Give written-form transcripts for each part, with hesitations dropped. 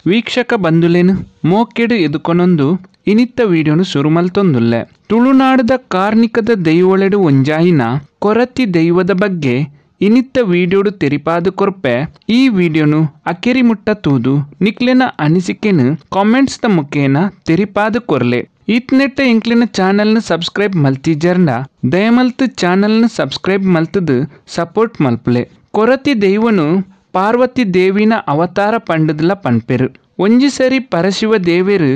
ವೀಕ್ಷಕ ಬಂಧುಲೇನು ಮೋಕೆಡು ಎದುಕೊನೊಂದು ಇನಿತ್ತ ವಿಡಿಯೋನು ಶುರು ಮಲ್ತೊಂದುಲ್ಲೆ. ತುಳುನಾಡದ ಕಾರ್ಣಿಕದ ದೈವೊಳೆಡು ಒಂಜಾಯಿನ ಕೊರತಿ ದೈವದ ಬಗ್ಗೆ ಇನಿತ್ತ ವಿಡಿಯೋಡು ತೆರಿಪಾದು ಕೊರ್ಪೆ ಈ ವಿಡಿಯೋನು ಅಕೆರಿ ಮುಟ್ಟ ತೂದು ನಿಕ್ಲೆನ ಅನಿಸಿಕೆನು ಕಾಮೆಂಟ್ಸ್ ದ ಮುಖೇನ ತೆರಿಪಾದು ಕೊರ್ಲೆ. ಈತ್ನೆಟ್ಟ ಎಂಕ್ಲಿನ ಚಾನಲ್ನ ಸಬ್ಸ್ಕ್ರೈಬ್ ಮಲ್ತಿಜರ್ನ ದಯಮಲ್ತು ಚಾನಲ್ನ ಸಬ್ಸ್ಕ್ರೈಬ್ ಮಲ್ತದು ಸಪೋರ್ಟ್ ಮಲ್ಪಲೆ. ಕೊರತಿ ದೈವನು ಪಾರ್ವತಿ ದೇವಿನ ಅವತಾರ ಪಂಡದಲ ಪನ್ಪೆರು. ಒಂಜಿ ಸರಿ ಪರಶಿವ ದೇವೆರು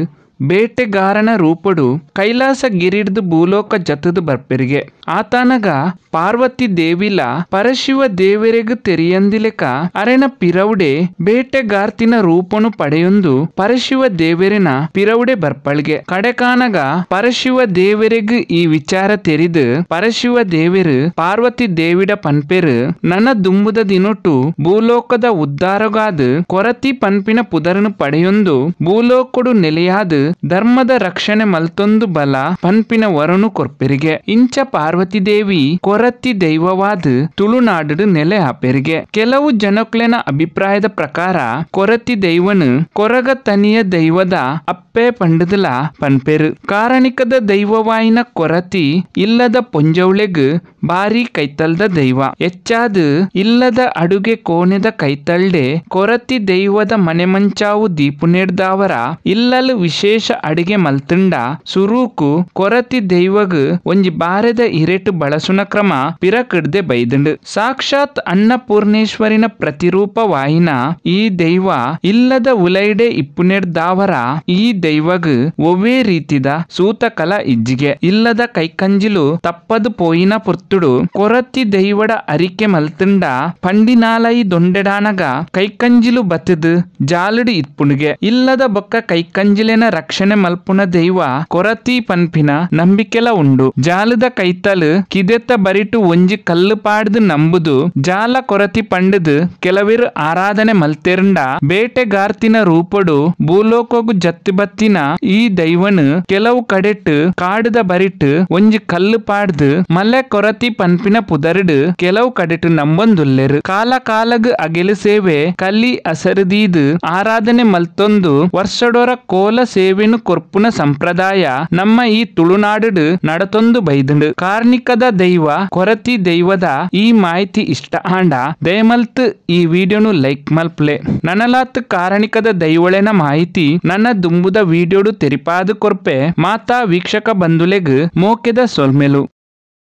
ಬೇಟೆಗಾರನ ರೂಪಡು ಕೈಲಾಸ ಗಿರಿಡ್ದು ಭೂಲೋಕ ಜತದು ಬರ್ಪೆರಿಗೆ. ಆತನಗ ಪಾರ್ವತಿ ದೇವಿಲ ಪರಶಿವ ದೇವರೆಗು ತೆರಿಯಂದಿಲೆಕ ಅರೆನ ಪಿರವುಡೆ ಬೇಟೆಗಾರ್ತಿನ ರೂಪನು ಪಡೆಯೊಂದು ಪರಶಿವ ದೇವರಿನ ಪಿರವುಡೆ ಬರ್ಪಳ್ಗೆ. ಕಡೆಕಾನಗ ಪರಶಿವ ದೇವರೆಗು ಈ ವಿಚಾರ ತೆರಿದು ಪರಶಿವ ದೇವರು ಪಾರ್ವತಿ ದೇವಿಡ ಪನ್ಪೆರು ನನ್ನ ದುಂಬುದ ದಿನೊಟ್ಟು ಭೂಲೋಕದ ಉದ್ಧಾರಗಾದು ಕೊರತಿ ಪನ್ಪಿನ ಪುದರನು ಪಡೆಯೊಂದು ಭೂಲೋಕಡು ನೆಲೆಯಾದು ಧರ್ಮದ ರಕ್ಷಣೆ ಮಲ್ತೊಂದು ಬಲ ಪನ್ಪಿನ ವರನು ಕೊರ್ಪೆರಿಗೆ. ಇಂಚ ಪಾರ್ವತಿ ದೇವಿ ಕೊರತಿ ದೈವವಾದ ತುಳುನಾಡು ನೆಲೆ ಹಾಪೆರಿಗೆ. ಕೆಲವು ಜನಕ್ಲೆನ ಅಭಿಪ್ರಾಯದ ಪ್ರಕಾರ ಕೊರತಿ ದೈವನು ಕೊರಗ ತನಿಯ ದೈವದ ಅಪ್ಪೆ ಪಂಡದಲ ಪನ್ಪೆರು. ಕಾರಣಿಕದ ದೈವವಾಯಿನ ಕೊರತಿ ಇಲ್ಲದ ಪೊಂಜೌಳೆಗ್ ಬಾರಿ ಕೈತಲ್ದ ದೈವ. ಹೆಚ್ಚಾದ ಇಲ್ಲದ ಅಡುಗೆ ಕೋಣೆದ ಕೈತಲ್ಡೆ ಕೊರತಿ ದೈವದ ಮನೆ ಮಂಚಾವು ದೀಪು ನೆಡ್ದಾವರ ಇಲ್ಲಲು ವಿಶೇಷ ಅಡಿಗೆ ಮಲ್ತಂಡ ಸುರೂಕು ಕೊರತಿ ದೈವಗ್ ಒಂಜಿ ಬಾರೆದ ಇರೆಟು ಬಳಸುನ ಕ್ರಮ ಪಿರಕಡ್ದೆ ಬೈದಂಡು. ಸಾಕ್ಷಾತ್ ಅನ್ನಪೂರ್ಣೇಶ್ವರಿನ ಪ್ರತಿರೂಪವಾಯಿನ ಈ ದೈವ ಇಲ್ಲದ ಉಲೈಡೆ ಇಪ್ಪುನೆಡ್ದಾವರ ಈ ದೈವಗ್ ಒವ್ವೇ ರೀತಿದ ಸೂತಕಲ ಇಜ್ಜಿಗೆ. ಇಲ್ಲದ ಕೈಕಂಜಿಲು ತಪ್ಪದು ಪೋಯಿನ ಪುರ್ತುಡು ಕೊರತಿ ದೈವಡ ಅರಿಕೆ ಮಲ್ತಂಡ ಪಂಡಿನಾಲೈ ದೊಂಡೆಡಾನಗ ಕೈಕಂಜಿಲು ಬತ್ತದು ಜಾಲಡು ಇತ್ಪುಣಿಗೆ. ಇಲ್ಲದ ಬೊಕ್ಕ ಕೈಕಂಜಿಲೆನ ರಕ್ಷಣೆ ಮಲ್ಪುನ ದೈವ ಕೊರತಿ ಪನ್ಪಿನ ನಂಬಿಕೆಲ ಉಂಡು. ಜಾಲದ ಕೈತಲು ಕಿದೆತ್ತ ಬರಿಟು ಒಂಜಿ ಕಲ್ಲು ಪಾಡ್ದು ನಂಬುದು ಜಾಲ ಕೊರತಿ ಪಂಡದು ಕೆಲವಿರು ಆರಾಧನೆ ಮಲ್ತೆರಂಡ ಬೇಟೆಗಾರ್ತಿನ ರೂಪಡು ಭೂಲೋಕಗು ಜತ್ತಿ ಬತ್ತಿನ ಈ ದೈವನು ಕೆಲವು ಕಡೆಟ್ಟು ಕಾಡದ ಬರಿಟ್ಟು ಒಂಜಿ ಕಲ್ಲು ಪಾಡ್ದು ಮಲ್ಲೆ ಕೊರತಿ ಪನ್ಪಿನ ಪುದರ್ಡು ಕೆಲವು ಕಡೆಟ್ಟು ನಂಬೊಂದುಲ್ಲೆರು. ಕಾಲ ಕಾಲಗ್ ಅಗೆಲು ಸೇವೆ ಕಲ್ಲಿ ಅಸರದೀದು ಆರಾಧನೆ ಮಲ್ತೊಂದು ವರ್ಷಡೋರ ಕೋಲ ಸೇವೆನು ಕೊರ್ಪುನ ಸಂಪ್ರದಾಯ ನಮ್ಮ ಈ ತುಳುನಾಡು ನಡತೊಂದು ಬೈದಂಡು. ಕಾರ್ಣಿಕದ ದೈವ ಕೊರತಿ ದೈವದ ಈ ಮಾಹಿತಿ ಇಷ್ಟ ಆಂಡ ದಯಮಲ್ತು ಈ ವಿಡಿಯೋನು ಲೈಕ್ ಮಲ್ಪ್ಲೆ. ನನಲಾತ್ ಕಾರಣಿಕದ ದೈವಳೆನ ಮಾಹಿತಿ ನನ್ನ ದುಂಬುದ ವಿಡಿಯೋಡು ತೆರಿಪಾದು ಕೊರ್ಪೆ ಮಾತಾ ವೀಕ್ಷಕ ಬಂಧುಲೆಗ್ ಮೋಕೆದ ಸೊಲ್ಮೆಲು.